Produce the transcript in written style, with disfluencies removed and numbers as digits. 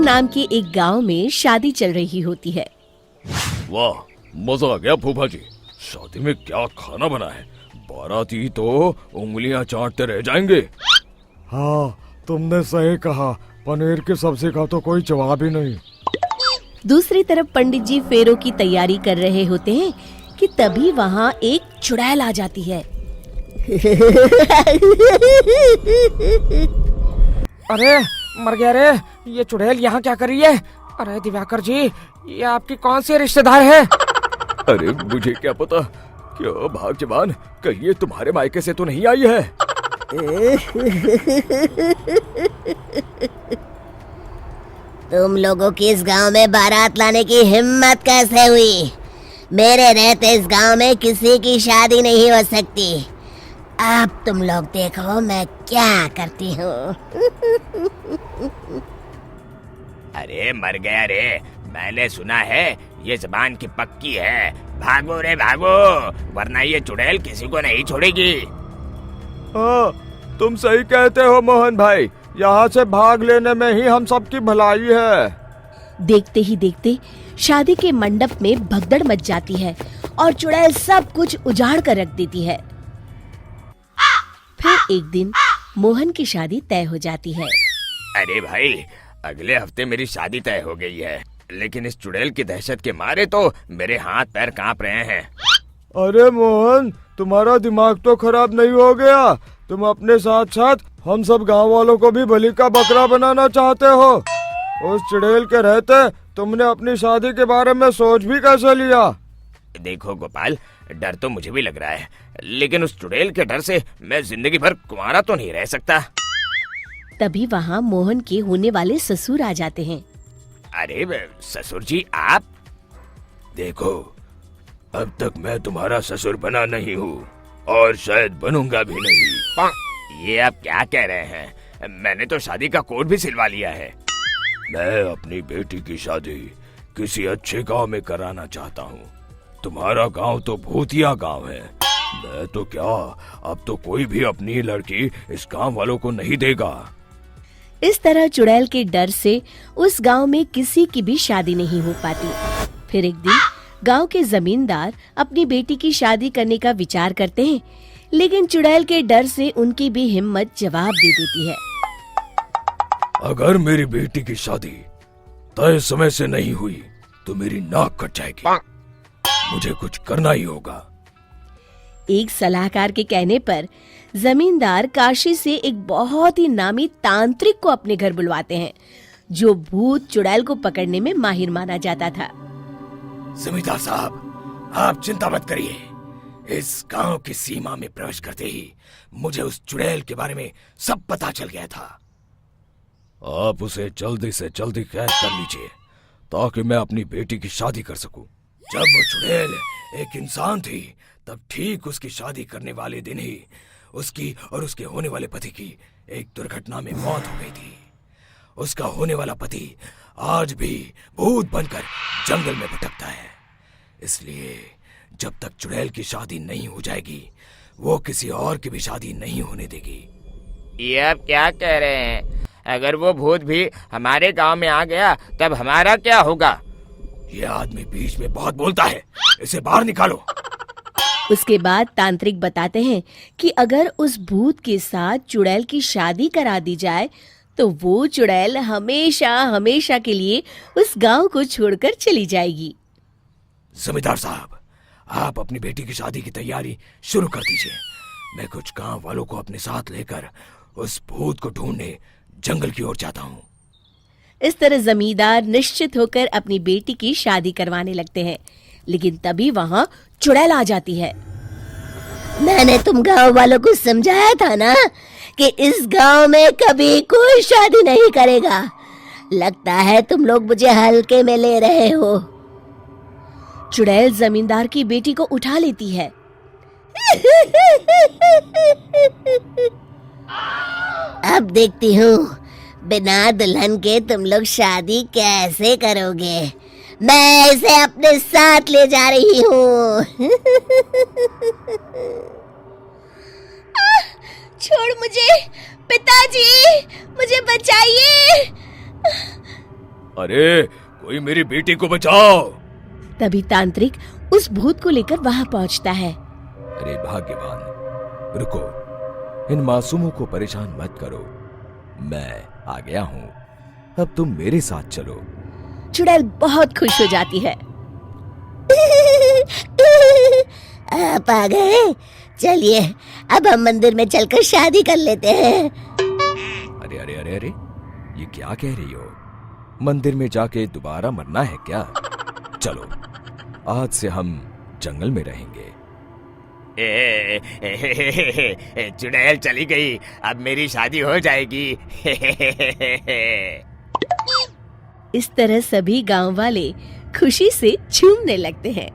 नाम के एक गांव में शादी चल रही होती है। वाह, मजा आ गया फूफा जी। शादी में क्या खाना बना है, बाराती तो उंगलियां चाटते रह जाएंगे। हाँ, तुमने सही कहा, पनीर की सब्जी का तो कोई जवाब ही नहीं। दूसरी तरफ पंडित जी फेरों की तैयारी कर रहे होते हैं कि तभी वहाँ एक चुड़ैल आ जाती है। अरे मर गया रे, ये चुड़ैल यहाँ क्या कर रही है? अरे दिवाकर जी, ये आपकी कौन सी रिश्तेदार है? अरे मुझे क्या पता, क्या भाग्यवान, कहीं ये तुम्हारे मायके से तो नहीं आई है। तुम लोगों की इस गांव में बारात लाने की हिम्मत कैसे हुई? मेरे रहते इस गांव में किसी की शादी नहीं हो सकती। अब तुम लोग देखो मैं क्या करती हूँ। अरे मर गया रे, मैंने सुना है ये जबान की पक्की है। भागो रे भागो, वरना ये चुड़ैल किसी को नहीं छोड़ेगी। हाँ, तुम सही कहते हो मोहन भाई, यहाँ से भाग लेने में ही हम सबकी भलाई है। देखते ही देखते शादी के मंडप में भगदड़ मच जाती है और चुड़ैल सब कुछ उजाड़ कर रख देती है। फिर एक दिन मोहन की शादी तय हो जाती है। अरे भाई, अगले हफ्ते मेरी शादी तय हो गई है, लेकिन इस चुड़ैल की दहशत के मारे तो मेरे हाथ पैर कांप रहे हैं। अरे मोहन, तुम्हारा दिमाग तो खराब नहीं हो गया? तुम अपने साथ साथ हम सब गांव वालों को भी बलि का बकरा बनाना चाहते हो? उस चुड़ैल के रहते तुमने अपनी शादी के बारे में सोच भी कैसे लिया? देखो गोपाल, डर तो मुझे भी लग रहा है, लेकिन उस चुड़ैल के डर से मैं जिंदगी भर कुंवारा तो नहीं रह सकता। तभी वहाँ मोहन के होने वाले ससुर आ जाते हैं। अरे ससुर जी, आप? देखो, अब तक मैं तुम्हारा ससुर बना नहीं हूँ और शायद बनूंगा भी नहीं। ये आप क्या कह रहे हैं? मैंने तो शादी का कोड भी सिलवा लिया है। मैं अपनी बेटी की शादी किसी अच्छे गांव में कराना चाहता हूँ। तुम्हारा गांव तो भूतिया गांव है। मैं तो क्या, अब तो कोई भी अपनी लड़की इस गांव वालों को नहीं देगा। इस तरह चुड़ैल के डर से उस गांव में किसी की भी शादी नहीं हो पाती। फिर एक दिन गांव के जमींदार अपनी बेटी की शादी करने का विचार करते हैं, लेकिन चुड़ैल के डर से उनकी भी हिम्मत जवाब दे देती है। अगर मेरी बेटी की शादी तय समय से नहीं हुई तो मेरी नाक कट जाएगी। मुझे कुछ करना ही होगा। एक सलाहकार के कहने पर जमींदार काशी से एक बहुत ही नामी तांत्रिक को अपने घर बुलवाते हैं, जो भूत चुड़ैल को पकड़ने में माहिर माना जाता था। जमींदार साहब, आप चिंता मत करिए। इस गांव की सीमा में प्रवेश करते ही मुझे उस चुड़ैल के बारे में सब पता चल गया था। आप उसे जल्दी से जल्दी कैद कर लीजिए ताकि मैं अपनी बेटी की शादी कर सकूं। जब वो चुड़ैल एक इंसान थी, तब ठीक उसकी शादी करने वाले दिन ही उसकी और उसके होने वाले पति की एक दुर्घटना में मौत हो गई थी। उसका होने वाला पति आज भी भूत बनकर जंगल में भटकता है। इसलिए जब तक चुड़ैल की शादी नहीं हो जाएगी, वो किसी और की भी शादी नहीं होने देगी। ये आप क्या कह रहे हैं? अगर वो भूत भी हमारे गांव में आ गया, तब हमारा क्या होगा? ये आदमी बीच में बहुत बोलता है, इसे बाहर निकालो। उसके बाद तांत्रिक बताते हैं कि अगर उस भूत के साथ चुड़ैल की शादी करा दी जाए तो वो चुड़ैल हमेशा हमेशा के लिए उस गांव को छोड़कर चली जाएगी। जमींदार साहब, आप अपनी बेटी की शादी की तैयारी शुरू कर दीजिए। मैं कुछ गांव वालों को अपने साथ लेकर उस भूत को ढूंढने जंगल की ओर जाता हूँ। इस तरह जमींदार निश्चित होकर अपनी बेटी की शादी करवाने लगते हैं, लेकिन तभी वहाँ चुड़ैल आ जाती है। मैंने तुम गांव वालों को समझाया था ना कि इस गांव में कभी कोई शादी नहीं करेगा। लगता है तुम लोग मुझे हल्के में ले रहे हो। चुड़ैल जमींदार की बेटी को उठा लेती है। अब देखती हूँ बिना दुल्हन के तुम लोग शादी कैसे करोगे। मैं इसे अपने साथ ले जा रही हूँ। छोड़ मुझे, पिताजी, मुझे बचाइए। अरे कोई मेरी बेटी को बचाओ। तभी तांत्रिक उस भूत को लेकर वहां पहुंचता है। अरे भाग्यवान, रुको, इन मासूमों को परेशान मत करो, मैं आ गया हूँ, अब तुम मेरे साथ चलो। चुड़ैल बहुत खुश हो जाती है। आप आ गए, चलिए अब हम मंदिर में चलकर शादी कर लेते हैं। अरे अरे अरे अरे, ये क्या कह रही हो? मंदिर में जाके दोबारा मरना है क्या? चलो, आज से हम जंगल में रहेंगे। चुड़ैल चली गई, अब मेरी शादी हो जाएगी। इस तरह सभी गांव वाले खुशी से झूमने लगते हैं।